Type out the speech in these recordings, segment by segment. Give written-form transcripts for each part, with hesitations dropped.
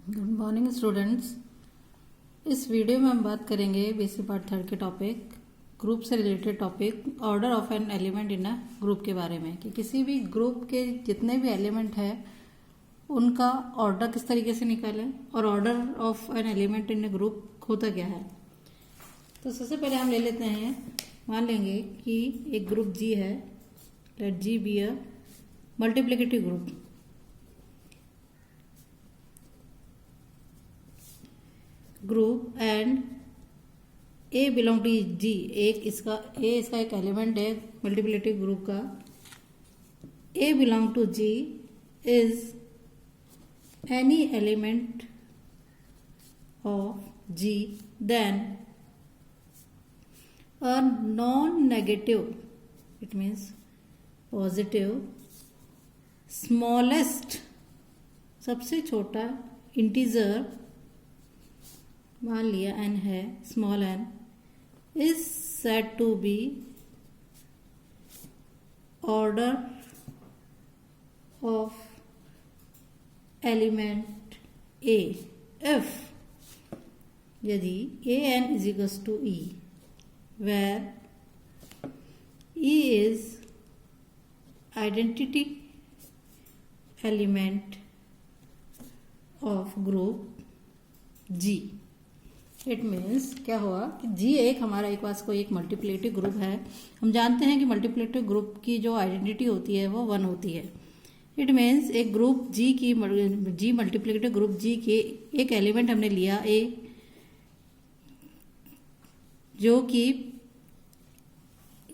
Good morning students. इस video में हम बात करेंगे बेसिक पार्ट थर्ड के टॉपिक ग्रुप से related topic order of an element in a group के बारे में कि किसी भी ग्रुप के जितने भी एलिमेंट हैं उनका ऑर्डर किस तरीके से निकालें और order of an element in a group होता क्या है। तो सबसे पहले हम ले लेते हैं, मान लेंगे कि एक ग्रुप जी है, let G be a multiplicative group. Group and a belong to G, एक इसका एक एलिमेंट है मल्टीप्लिकेटिव ग्रुप का। A belong to G is any element of G then a non negative, it means positive, smallest, सबसे छोटा integer, मान लिया n है, small n, is said to be order of element a if यदि an is equals to e, where e is identity element of group g। It means क्या हुआ कि जी एक हमारा एक पास कोई एक मल्टीप्लिकेटिव ग्रुप है। हम जानते हैं कि मल्टीप्लिकेटिव ग्रुप की जो आइडेंटिटी होती है वो 1 होती है। इट मीन्स एक ग्रुप जी मल्टीप्लिकेटिव ग्रुप जी के एक एलिमेंट हमने लिया ए, जो कि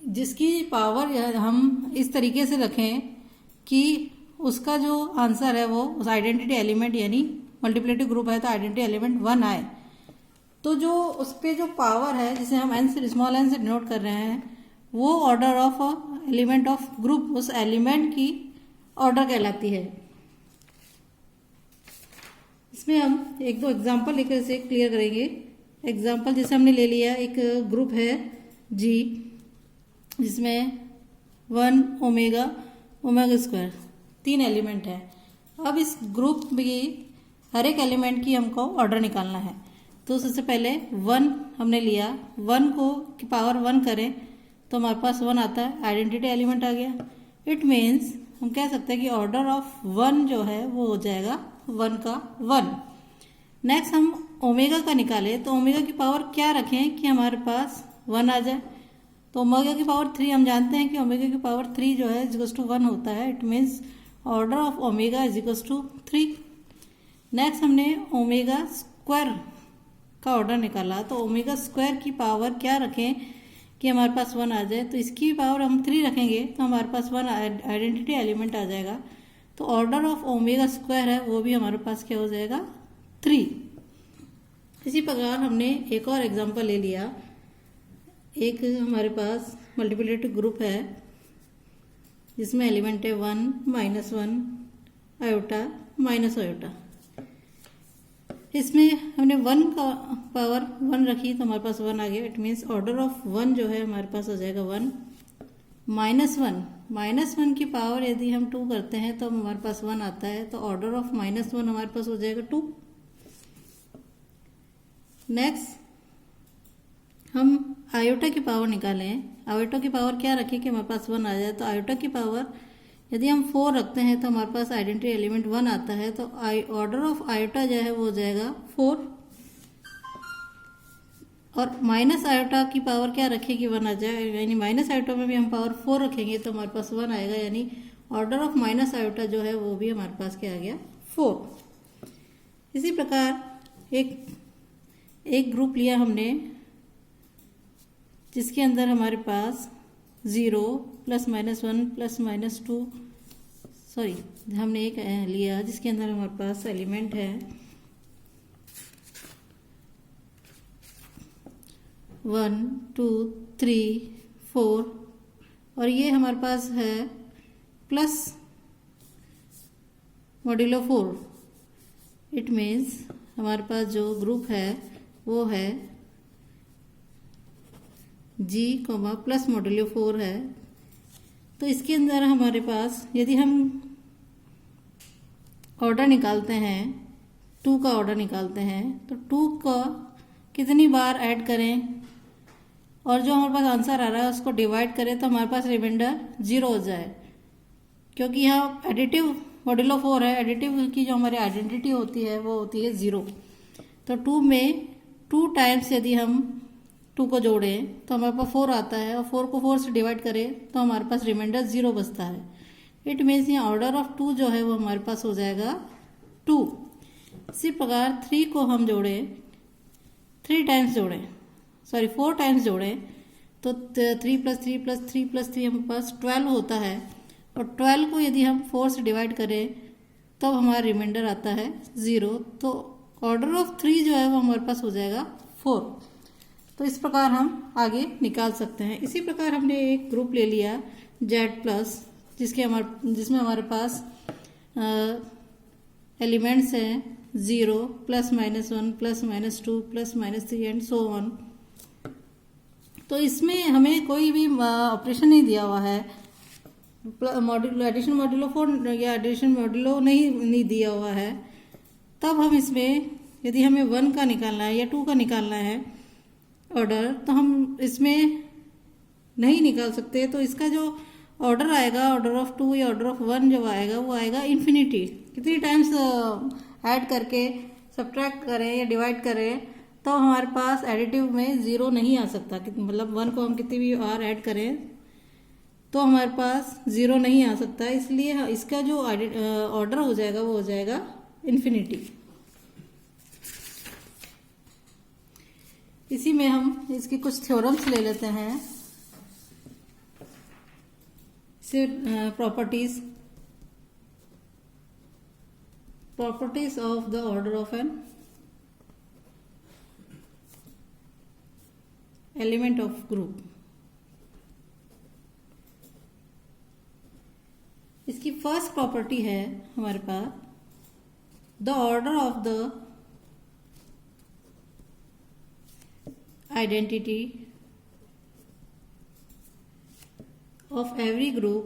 जिसकी पावर हम इस तरीके से रखें कि उसका जो आंसर है वो उस आइडेंटिटी एलिमेंट, यानी मल्टीप्लिकेटिव ग्रुप है तो आइडेंटिटी एलिमेंट 1 आए, तो जो उस पर जो पावर है जिसे हम एन से स्मॉल एन से डिनोट कर रहे हैं वो order of element of group, उस एलिमेंट की ऑर्डर कहलाती है। इसमें हम एक दो एग्जांपल लेकर इसे क्लियर करेंगे। एग्जांपल जैसे हमने ले लिया, एक ग्रुप है जी जिसमें 1 ओमेगा स्क्वायर 3 एलिमेंट है। अब इस ग्रुप में हर एक एलिमेंट की हमको ऑर्डर निकालना है। तो सबसे पहले 1 हमने लिया, 1 को की पावर 1 करें तो हमारे पास 1 आता है, आइडेंटिटी एलिमेंट आ गया। इट मीन्स हम कह सकते हैं कि ऑर्डर ऑफ 1 जो है वो हो जाएगा 1 का 1। नेक्स्ट हम ओमेगा का निकालें तो ओमेगा की पावर क्या रखें कि हमारे पास 1 आ जाए। तो ओमेगा की पावर 3, हम जानते हैं कि ओमेगा की पावर 3 जो है इक्वल्स टू 1 होता है। It means order of omega is equals to 3। Next हमने ओमेगा स्क्वायर का ऑर्डर निकाला, तो ओमेगा स्क्वायर की पावर क्या रखें कि हमारे पास 1 आ जाए। तो इसकी पावर हम 3 रखेंगे तो हमारे पास 1 आइडेंटिटी एलिमेंट आ जाएगा। तो ऑर्डर ऑफ ओमेगा स्क्वायर है वो भी हमारे पास क्या हो जाएगा 3। इसी प्रकार हमने एक और एग्जांपल ले लिया, एक हमारे पास मल्टीप्लिकेटिव ग्रुप है जिसमें एलिमेंट है 1 -1 आयोटा माइनस आयोटा। इसमें हमने 1 का पावर 1 रखी तो हमारे पास 1 आ गया। इट मीन्स ऑर्डर ऑफ 1 जो है हमारे पास हो जाएगा 1 -1 की पावर यदि हम 2 करते हैं तो हमारे पास 1 आता है, तो ऑर्डर ऑफ -1 हमारे पास हो जाएगा 2। नेक्स्ट हम आयोटा की पावर निकालें। आयोटा की पावर क्या रखें कि हमारे पास 1 आ जाए। तो आयोटा की पावर यदि हम 4 रखते हैं तो हमारे पास आइडेंटिटी एलिमेंट 1 आता है, तो ऑर्डर ऑफ आयोटा जो है वो हो जाएगा 4। और माइनस आयोटा की पावर क्या रखेगी 1 आ जाए, यानी माइनस आयोटा में भी हम पावर 4 रखेंगे तो हमारे पास 1 आएगा, यानी ऑर्डर ऑफ माइनस आयोटा जो है वो भी हमारे पास क्या आ गया 4। इसी प्रकार एक ग्रुप लिया हमने जिसके अंदर हमारे पास 0 +-1 +-2, सॉरी हमने एक लिया जिसके अंदर हमारे पास एलिमेंट है 1 2 3 4 और ये हमारे पास है प्लस मॉड्यूलो 4। इट मीन्स हमारे पास जो ग्रुप है वो है जी प्लस मॉड्यूलो 4 है। तो इसके अंदर हमारे पास यदि हम ऑर्डर निकालते हैं 2 का ऑर्डर निकालते हैं तो 2 का कितनी बार ऐड करें और जो हमारे पास आंसर आ रहा है उसको डिवाइड करें तो हमारे पास रिमाइंडर 0 हो जाए, क्योंकि यहाँ एडिटिव मॉड्यूलो 4 है। एडिटिव की जो हमारी आइडेंटिटी होती है वो होती है 0। तो 2 में 2 टाइम्स यदि हम 2 को जोड़ें तो हमारे पास 4 आता है और 4 को 4 से डिवाइड करें तो हमारे पास रिमाइंडर 0 बचता है। इट मीन्स यहाँ ऑर्डर ऑफ 2 जो है वो हमारे पास हो जाएगा 2। इसी प्रकार 3 को हम जोड़ें, 4 टाइम्स जोड़ें तो 3 + 3 + 3 + 3 हमारे पास 12 होता है और 12 को यदि हम 4 से डिवाइड करें तब तो हमारा रिमाइंडर आता है 0। तो ऑर्डर ऑफ 3 जो है वो हमारे पास हो जाएगा 4। तो इस प्रकार हम आगे निकाल सकते हैं। इसी प्रकार हमने एक ग्रुप ले लिया Z+, जिसमें हमारे पास एलिमेंट्स हैं 0, +-1, +-2, +-3 एंड सो ऑन। तो इसमें हमें कोई भी ऑपरेशन नहीं दिया हुआ है, एडिशन मॉड्यूलो 4 या एडिशन मॉड्यूलो नहीं दिया हुआ है। तब हम इसमें यदि हमें 1 का निकालना है या 2 का निकालना है ऑर्डर, तो हम इसमें नहीं निकाल सकते। तो इसका जो ऑर्डर आएगा, ऑर्डर ऑफ 2 या ऑर्डर ऑफ 1 जो आएगा वो आएगा इन्फिनिटी। कितनी टाइम्स ऐड करके सब्ट्रैक्ट करें या डिवाइड करें तो हमारे पास एडिटिव में 0 नहीं आ सकता। मतलब 1 को हम कितनी भी बार ऐड करें तो हमारे पास 0 नहीं आ सकता। इसलिए इसका जो ऑर्डर हो जाएगा वो हो जाएगा इन्फिनिटी। इसी में हम इसकी कुछ थ्योरम्स ले लेते हैं। Properties of the order of an element of group. इसकी फर्स्ट प्रॉपर्टी है हमारे पास the order of the identity of every group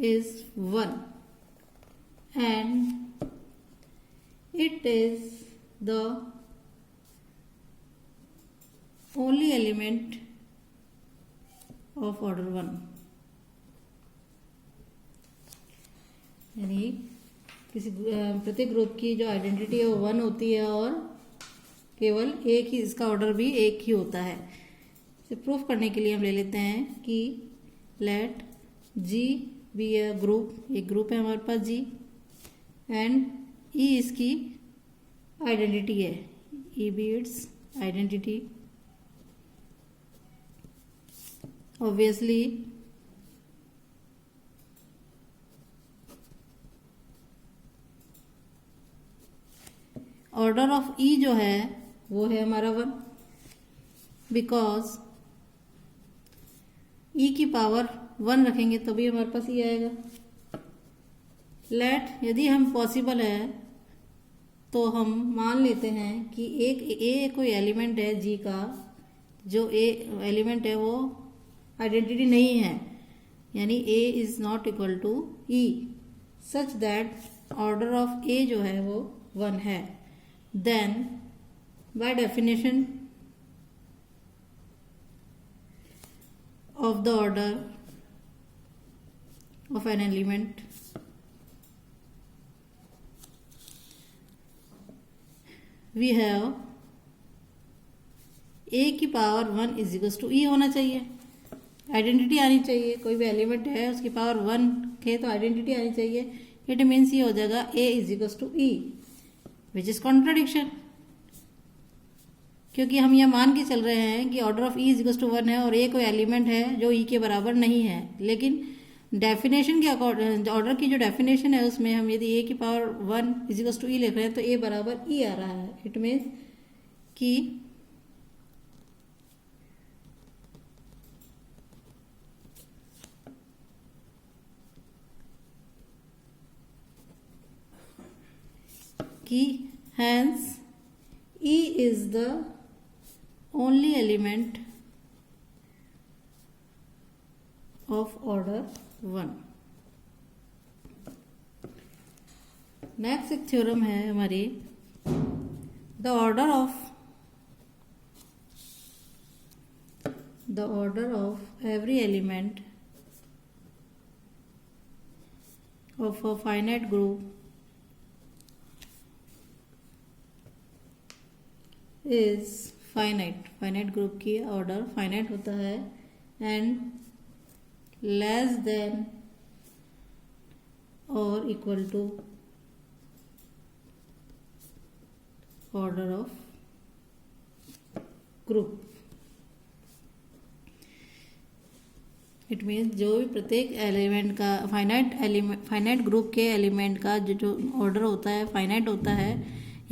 is 1 and it is the only element of order 1। यानी किसी प्रत्येक ग्रुप की जो आइडेंटिटी है वो 1 होती है और केवल एक ही, इसका ऑर्डर भी एक ही होता है। इसे प्रूफ करने के लिए हम ले लेते हैं कि let G be a group, एक ग्रुप है हमारे पास जी एंड ई इसकी आइडेंटिटी है, e be its identity. Obviously order of e जो है वो है हमारा 1, बिकॉज ई की पावर 1 रखेंगे तभी हमारे पास ई आएगा। लेट यदि हम पॉसिबल है तो हम मान लेते हैं कि एक ए कोई एलिमेंट है जी का, जो ए एलिमेंट है वो आइडेंटिटी नहीं है, यानी a is not equal to e, such that order of a जो है वो 1 है। Then by definition of the order of an element we have a की पावर 1 इज इक्वल टू ई होना चाहिए, आइडेंटिटी आनी चाहिए। कोई भी एलिमेंट है उसकी पावर 1 है तो आइडेंटिटी आनी चाहिए। इट मीन्स ये हो जाएगा a is equal to e, which is contradiction, क्योंकि हम यह मान के चल रहे हैं कि order of e is equal to 1 है और ए कोई एलिमेंट है जो ई के बराबर नहीं है। लेकिन डेफिनेशन के अकॉर्डिंग, ऑर्डर की जो डेफिनेशन है उसमें हम यदि ए की पावर 1 इज इक्वल टू ई लिख रहे हैं तो ए बराबर ई आ रहा है। इट मीन्स कि hence E is the only element of order 1। Next एक थ्योरम है हमारी, the order of every element of a finite group is finite. Finite group की ऑर्डर फाइनाइट होता है एंड लेस देन और equal to order of group. It means जो भी प्रत्येक एलिमेंट का फाइनाइट ग्रुप के एलिमेंट का जो ऑर्डर होता है फाइनाइट होता है,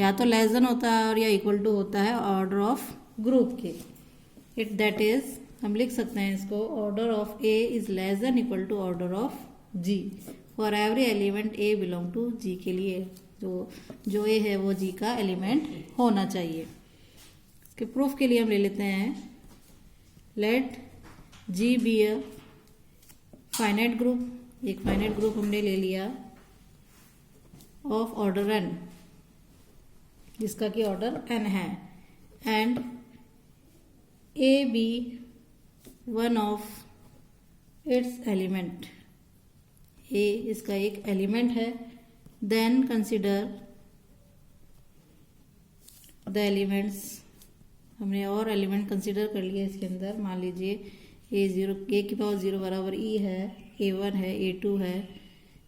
या तो लेस देन होता है और या इक्वल टू होता है ऑर्डर ऑफ ग्रुप के। इट दैट इज हम लिख सकते हैं इसको, order of a is less than equal to order of G for every element a belong to G के लिए जो ए है वो जी का एलिमेंट होना चाहिए। इसके प्रूफ के लिए हम ले लेते हैं, let G be a finite group. एक फाइनाइट ग्रुप हमने ले लिया ऑफ ऑर्डर एन, जिसका कि ऑर्डर एन है, and a be one of its element. A इसका एक एलिमेंट है। देन कंसिडर द एलिमेंट्स, हमने और एलिमेंट कंसिडर कर लिए इसके अंदर। मान लीजिए ए की पावर 0 बराबर ई है, A1 है, A2 है,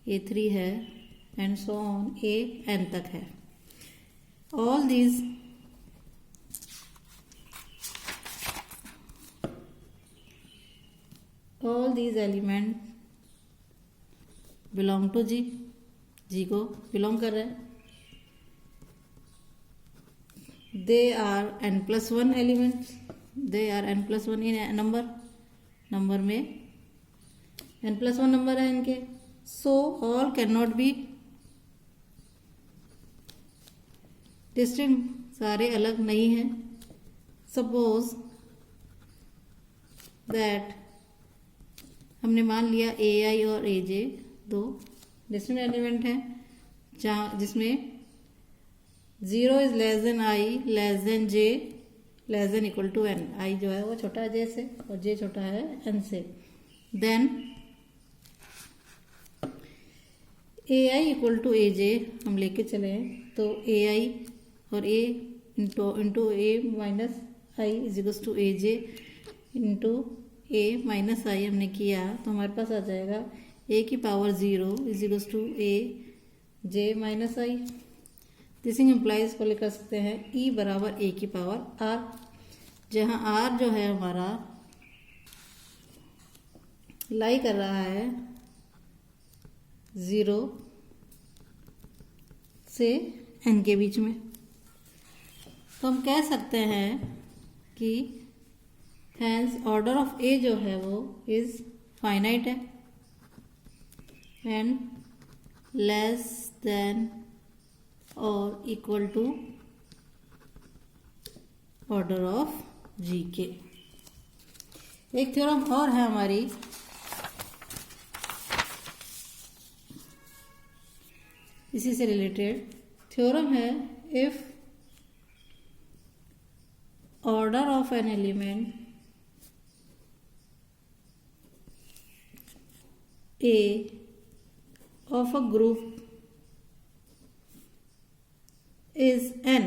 A3 है, एंड सो ऑन an तक है। All these element belong to G को बिलोंग कर रहे हैं। They are n+1 elements, they are n+1 in number में n+1 नंबर है इनके। So all can not be distinct, सारे अलग नहीं हैं। सपोज दैट हमने मान लिया ए आई और ए जे दो डिस्टिंक्ट एलिमेंट हैं, जहाँ जिसमें 0 is less than i less than j less than equal to n. I जो है वो छोटा है जे से और जे छोटा है एन से। Then a i equal to a j हम लेके चले हैं, तो ए आई और a into a minus i is equal to a j into a minus i हमने किया, तो हमारे पास आ जाएगा ए की power 0 is equal to a j minus i. This implies को लिख सकते हैं ई बराबर ए की पावर आर, जहाँ आर जो है हमारा लाई कर रहा है 0 से n के बीच में। तो हम कह सकते हैं कि हैंस ऑर्डर ऑफ ए जो है वो इज फाइनाइट है एंड लेस देन और इक्वल टू ऑर्डर ऑफ जी के। एक थ्योरम और है हमारी, इसी से रिलेटेड थ्योरम है, if order of an element A of a group is n,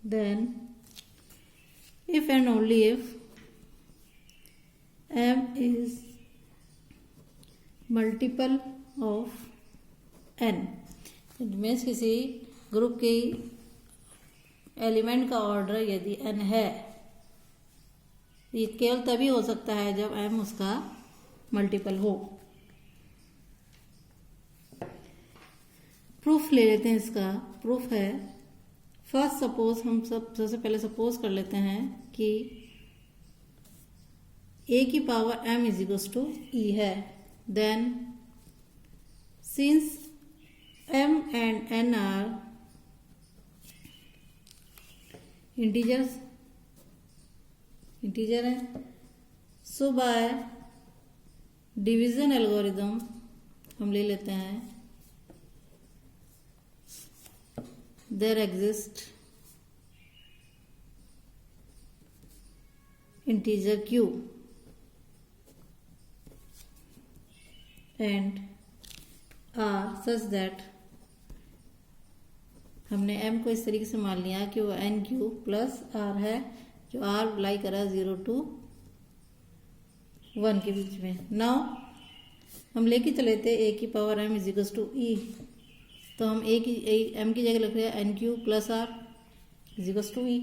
then if and only if m is multiple of n, it means किसी ग्रुप के एलिमेंट का ऑर्डर यदि n है, ये केवल तभी हो सकता है जब m उसका मल्टीपल हो। प्रूफ ले लेते हैं इसका। प्रूफ है, फर्स्ट सपोज हम सबसे पहले सपोज कर लेते हैं कि a की power m is equal to e है। Then since m and n are integer है, सो बाय डिवीजन एल्गोरिदम हम ले लेते हैं there exists integer q and r such that, हमने m को इस तरीके से मान लिया कि वो एन क्यू प्लस आर है, जो r अप्लाई करा 0 to 1 के बीच में। नाउ हम लेके चले थे a की power m is equal to e, तो हम m की जगह लिख रहे हैं n q plus r is equal to e,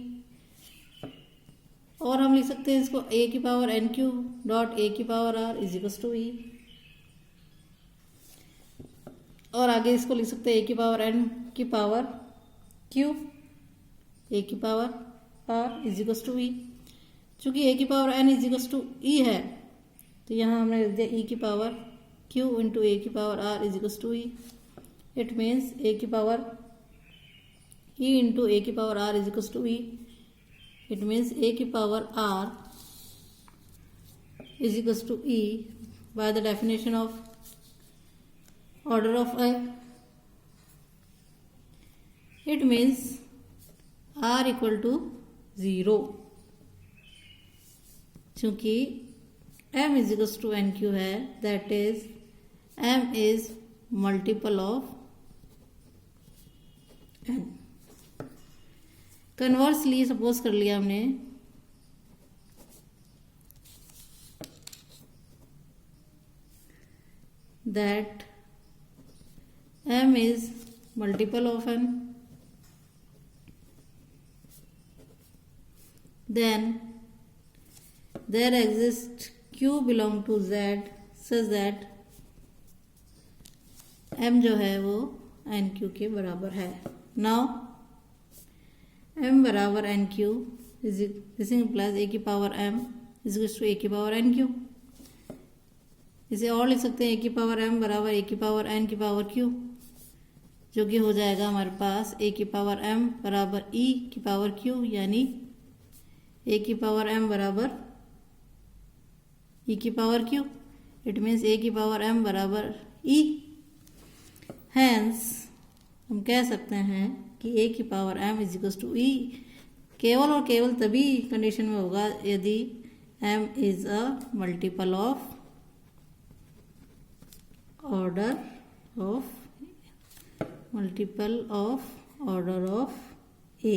और हम लिख सकते हैं इसको a की power n q dot a की power r is equal to e, और आगे इसको लिख सकते हैं a की पावर n की पावर q a की power r is equal to e. चूंकि a की power n is equal to e है, तो यहाँ हमने लिख दिया e की पावर q इंटू a की power r is equal to e. It means a की पावर e इंटू a की power r is equal to e. It means a की power r is equal to e by the definition of order of a. It means r equal to 0, चूंकि m is equals to n q है, that is m is multiple of n. Conversely suppose कर लिया हमने that m is multiple of n, then there exists q belong to z such that m जो है वो n q के बराबर है। नाउ m बराबर n q this implies a की power m is equal to a की power n q। इसे और लिख सकते हैं a की पावर m बराबर a की पावर n की पावर q, जो कि हो जाएगा हमारे पास a की पावर m बराबर e की पावर q, यानी a की पावर m बराबर e की power q। It means a की पावर m बराबर e। हैंस हम कह सकते हैं कि a की power m is equal to e केवल और केवल तभी कंडीशन में होगा यदि m is a multiple of order of order of a.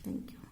Thank you.